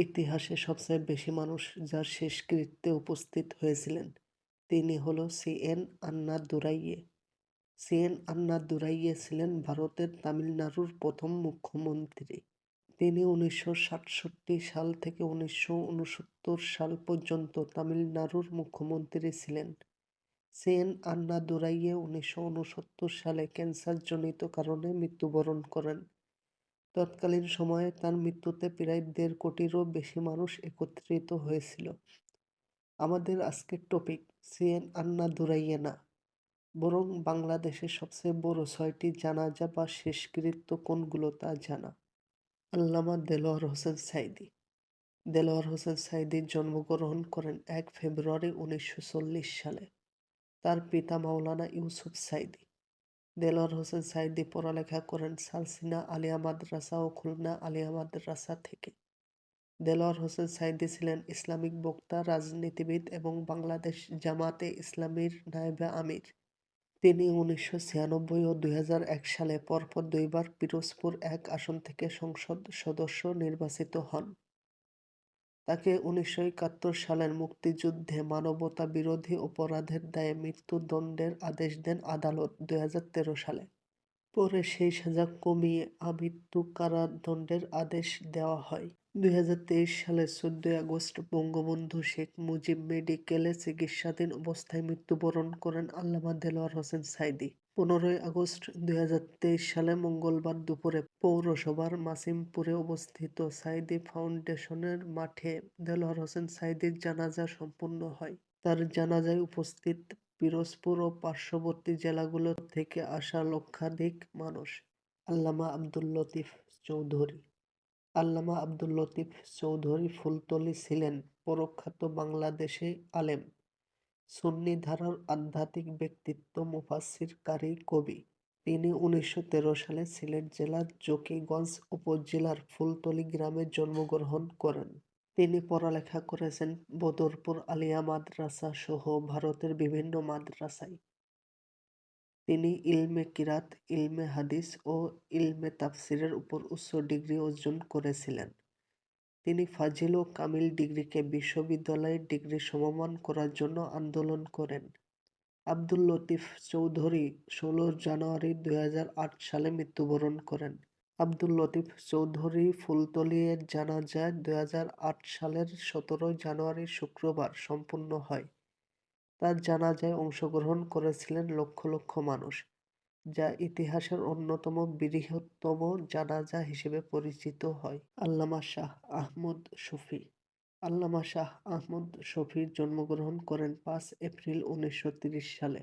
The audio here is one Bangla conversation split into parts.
ইতিহাসে সবচেয়ে বেশি মানুষ যার শেষকৃত্যে উপস্থিত হয়েছিলেন তিনি হল সি.এন. আন্নাদুরাইয়ে। সি.এন. আন্নাদুরাইয়ে ছিলেন ভারতের তামিলনাড়ুর প্রথম মুখ্যমন্ত্রী। তিনি 1967 সাল থেকে 1969 সাল পর্যন্ত তামিলনাড়ুর মুখ্যমন্ত্রী ছিলেন। সি.এন. আন্নাদুরাইয়ে 1969 সালে ক্যান্সারজনিত কারণে মৃত্যুবরণ করেন। তৎকালীন সময়ে তার মৃত্যুতে প্রায় 1.5 কোটিরও বেশি মানুষ একত্রিত হয়েছিল। আমাদের আজকের টপিক সি.এন. আন্নাদুরাইয়ে না, বরং বাংলাদেশের সবচেয়ে বড় 6টি জানাজা বা শেষকৃত্য কোনগুলো তা জানা। আল্লামা দেলোয়ার হোসেন সাঈদী। দেলোয়ার হোসেন সাঈদী জন্মগ্রহণ করেন 1 ফেব্রুয়ারি 1940 সালে। তার পিতা মাওলানা ইউসুফ সাঈদী। দেলোয়ার হোসেন সাঈদী পড়ালেখা করেন সালসিনা আলিয়া মাদ্রাসা ও খুলনা আলিয়া মাদ্রাসা থেকে। দেলোয়ার হোসেন সাঈদী ছিলেন ইসলামিক বক্তা, রাজনীতিবিদ এবং বাংলাদেশ জামাতে ইসলামীর নায়েবে আমির। তিনি 1996 ও 2001 সালে পরপর 2 বার পিরোজপুর 1 আসন থেকে সংসদ সদস্য নির্বাচিত হন। তাকে 1971 সালের মুক্তিযুদ্ধে মানবতা বিরোধী অপরাধের দায়ে মৃত্যুদণ্ডের আদেশ দেন আদালত 2013 সালে। পরে সেই সাজা কমিয়ে আমৃত্যু কারাদণ্ডের আদেশ দেওয়া হয়। 2023 সালের 14 আগস্ট বঙ্গবন্ধু শেখ মুজিব মেডিকেলে চিকিৎসাধীন অবস্থায় মৃত্যুবরণ করেন আল্লামা দেলোয়ার হোসেন সাঈদী। 15 আগস্ট 2023 সালে মঙ্গলবার দুপুরে পৌরসভার মাসিমপুরে অবস্থিত সাঈদী ফাউন্ডেশনের মাঠে দেলোয়ার হোসেন সাঈদীর জানাজা সম্পন্ন হয়। তার জানাজায় উপস্থিত পিরোজপুর ও পার্শ্ববর্তী জেলাগুলো থেকে আসা লক্ষাধিক মানুষ। আল্লামা আব্দুল লতিফ চৌধুরী। আল্লামা আব্দুল লতিফ চৌধুরী ফুলতলী ছিলেন প্রখ্যাত বাংলাদেশি আলেম, সুন্নি ধারার আধ্যাত্মিক ব্যক্তিত্ব, মুফাসসির, কারি, কবি। তিনি 1913 সালে সিলেট জেলার জকিগঞ্জ উপজেলার ফুলতলী গ্রামে জন্মগ্রহণ করেন। তিনি পড়ালেখা করেছেন বদরপুর আলিয়া মাদ্রাসা সহ ভারতের বিভিন্ন মাদ্রাসায়। তিনি ইলমে কিরাত, ইলমে হাদিস ও ইলমে তাফসিরের উপর উচ্চ ডিগ্রি অর্জন করেছিলেন। তিনি ফাজিল ও কামিল ডিগ্রিকে বিশ্ববিদ্যালয়ের ডিগ্রি সমমান করার জন্য আন্দোলন করেন। আব্দুল লতিফ চৌধুরী 16 জানুয়ারি 2008 সালে মৃত্যুবরণ করেন। আব্দুল লতিফ চৌধুরী ফুলতলী এর জানাজা 2008 সালের 17 জানুয়ারি শুক্রবার সম্পন্ন হয়। তার জানাজায় অংশগ্রহণ করেছিলেন লক্ষ লক্ষ মানুষ, যা ইতিহাসের অন্যতম বৃহত্তম জানাজা হিসেবে পরিচিত হয়। আল্লামা শাহ আহমদ শফী। আল্লামা শাহ আহমদ শফী জন্মগ্রহণ করেন 5 এপ্রিল 1930 সালে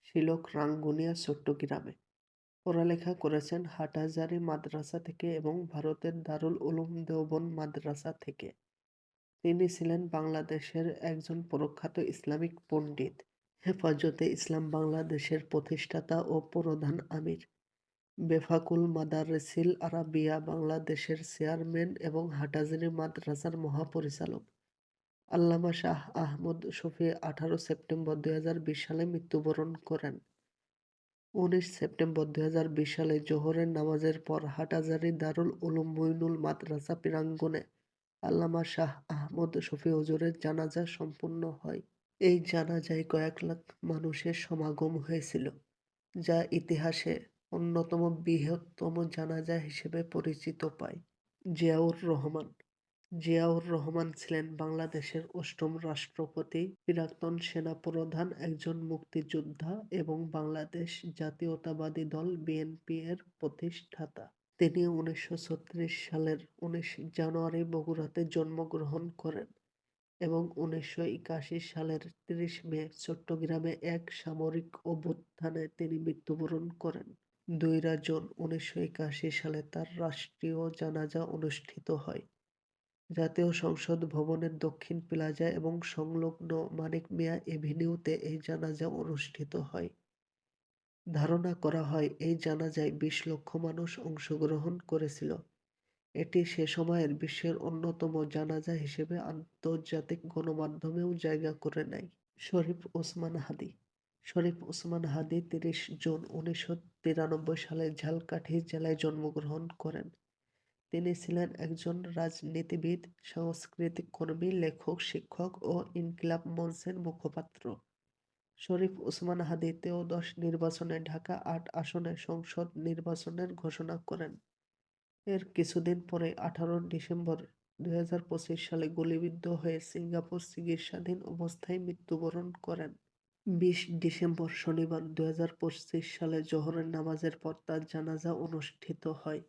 শিলক রাঙ্গুনিয়া চট্টগ্রামে। পড়ালেখা করেছেন হাটহাজারী মাদ্রাসা থেকে এবং ভারতের দারুল উলুম দেওবন্দ মাদ্রাসা থেকে। তিনি ছিলেন বাংলাদেশের একজন প্রখ্যাত ইসলামিক পণ্ডিত, হেফাজতে ইসলাম বাংলাদেশের প্রতিষ্ঠাতা ও প্রধান আমির, বেফাকুল মাদারেসিল আরাবিয়া বাংলাদেশের চেয়ারম্যান এবং হাটহাজারী মাদ্রাসার মহাপরিচালক। আল্লামা শাহ আহমদ শফী 18 সেপ্টেম্বর 2020 সালে মৃত্যুবরণ করেন। 19 সেপ্টেম্বর 2020 সালে জোহরের নামাজের পর হাটহাজারী দারুল উলুম মুঈনুল মাদ্রাসা প্রাঙ্গণে আল্লামা শাহ আহমদ শফী হুজুরের জানাজা সম্পন্ন হয়। এই জানাজায় কয়েক লাখ মানুষের সমাগম হয়েছিল, যা ইতিহাসে অন্যতম বৃহত্তম জানাজা হিসেবে পরিচিত পায়। জিয়াউর রহমান। জিয়াউর রহমান ছিলেন বাংলাদেশের 8ম রাষ্ট্রপতি, প্রাক্তন সেনাপ্রধান, একজন মুক্তিযোদ্ধা এবং বাংলাদেশ জাতীয়তাবাদী দল বিএনপি এর প্রতিষ্ঠাতা। তিনি 1936 সালের 19 জানুয়ারি বগুড়াতে জন্মগ্রহণ করেন এবং 1981 সালের 30 মে চট্টগ্রামে এক সামরিক অভ্যুত্থানে তিনি মৃত্যুবরণ করেন। 2 জুন 1981 সালে তার রাষ্ট্রীয় জানাজা অনুষ্ঠিত হয়। জাতীয় সংসদ ভবনের দক্ষিণ প্লাজায় এবং সংলগ্ন মানিক মিয়া এভিনিউতে এই জানাজা অনুষ্ঠিত হয়। ধারণা করা হয় এই জানাজায় 20 লক্ষ মানুষ অংশগ্রহণ করেছিল। এটি সে সময়ের বিশ্বের অন্যতম জানাজা হিসেবে আন্তর্জাতিক গণমাধ্যমেও জায়গা করে নেয়। শরীফ ওসমান হাদী। শরীফ ওসমান হাদী 30 জুন 1993 সালে ঝালকাঠি জেলায় জন্মগ্রহণ করেন। তিনি ছিলেন একজন রাজনীতিবিদ, সাংস্কৃতিক কর্মী, লেখক, শিক্ষক ও ইনকিলাব মঞ্চের মুখপাত্র। শরীফ ওসমান হাদী ত্রয়োদশ নির্বাচনে ঢাকা-৮ আসনে সংসদ নির্বাচনের ঘোষণা করেন। এর কিছুদিন পরে ১৮ ডিসেম্বর ২০২৫ সালে গুলিবিদ্ধ হয়ে সিঙ্গাপুর চিকিৎসাধীন অবস্থায় মৃত্যুবরণ করেন। ২০ ডিসেম্বর শনিবার ২০২৫ সালে জোহরের নামাজের পর তার জানাজা অনুষ্ঠিত হয়।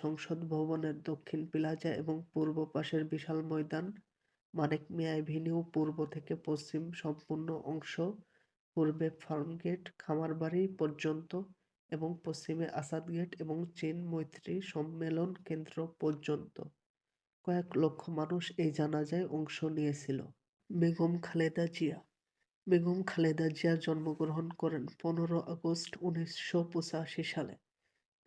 সংসদ ভবনের দক্ষিণ প্লাজা এবং পূর্ব পাশের বিশাল ময়দান মানিক মিয়া এভিনিউ পূর্ব থেকে পশ্চিম সম্পূর্ণ অংশ, পূর্বে ফার্মগেট খামারবাড়ি পর্যন্ত এবং পশ্চিমে আসাদ গেট এবং চীন মৈত্রী সম্মেলন কেন্দ্র পর্যন্ত কয়েক লক্ষ মানুষ এই জানাজায় অংশ নিয়েছিল। বেগম খালেদা জিয়া বেগম খালেদা জিয়া জন্মগ্রহণ করেন ১৫ আগস্ট ১৯৮৫ সালে।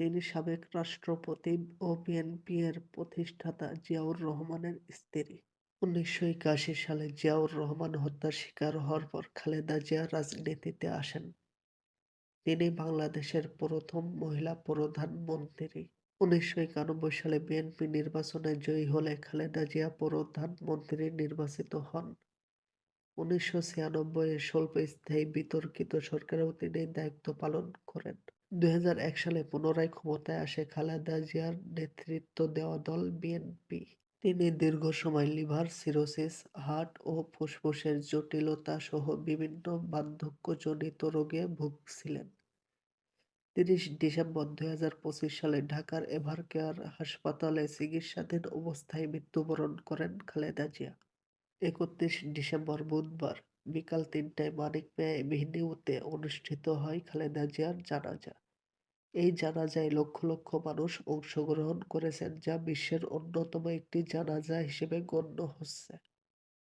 তিনি সাবেক রাষ্ট্রপতি ও বিএনপি-এর প্রতিষ্ঠাতা জিয়াউর রহমানের স্ত্রী। ১৯৮১ সালে জিয়াউর রহমান হত্যার শিকার হওয়ার পর খালেদা জিয়া রাজনীতিতে আসেন। তিনি বাংলাদেশের প্রথম মহিলা প্রধানমন্ত্রী। ১৯৯১ সালে বিএনপি নির্বাচনে জয়ী হলে খালেদা জিয়া প্রধানমন্ত্রী নির্বাচিত হন। ১৯৯৬-এ স্বল্পস্থায়ী বিতর্কিত সরকারেও তিনি দায়িত্ব পালন করেন। ২০০১ সালে পুনরায় ক্ষমতায় আসে খালেদা জিয়ার নেতৃত্ব দেওয়া দল বিএনপি। তিনি দীর্ঘ সময় লিভার সিরোসিস, হার্ট ও ফুসফুসের জটিলতা সহ বিভিন্ন বার্ধক্যজনিত রোগে ভুগছিলেন। ৩০ ডিসেম্বর ২০২৫ সালে ঢাকার এভারকেয়ার হাসপাতালে চিকিৎসাধীন অবস্থায় মৃত্যুবরণ করেন খালেদা জিয়া। ৩১ ডিসেম্বর বুধবার বিকাল ৩টায় মানিক মিয়া এভিনিউতে অনুষ্ঠিত হয় খালেদা জিয়ার জানাজা। এই জানাজায় লক্ষ লক্ষ মানুষ অংশগ্রহণ করেছেন, যা বিশ্বের অন্যতম একটি জানাজা হিসেবে গণ্য হচ্ছে।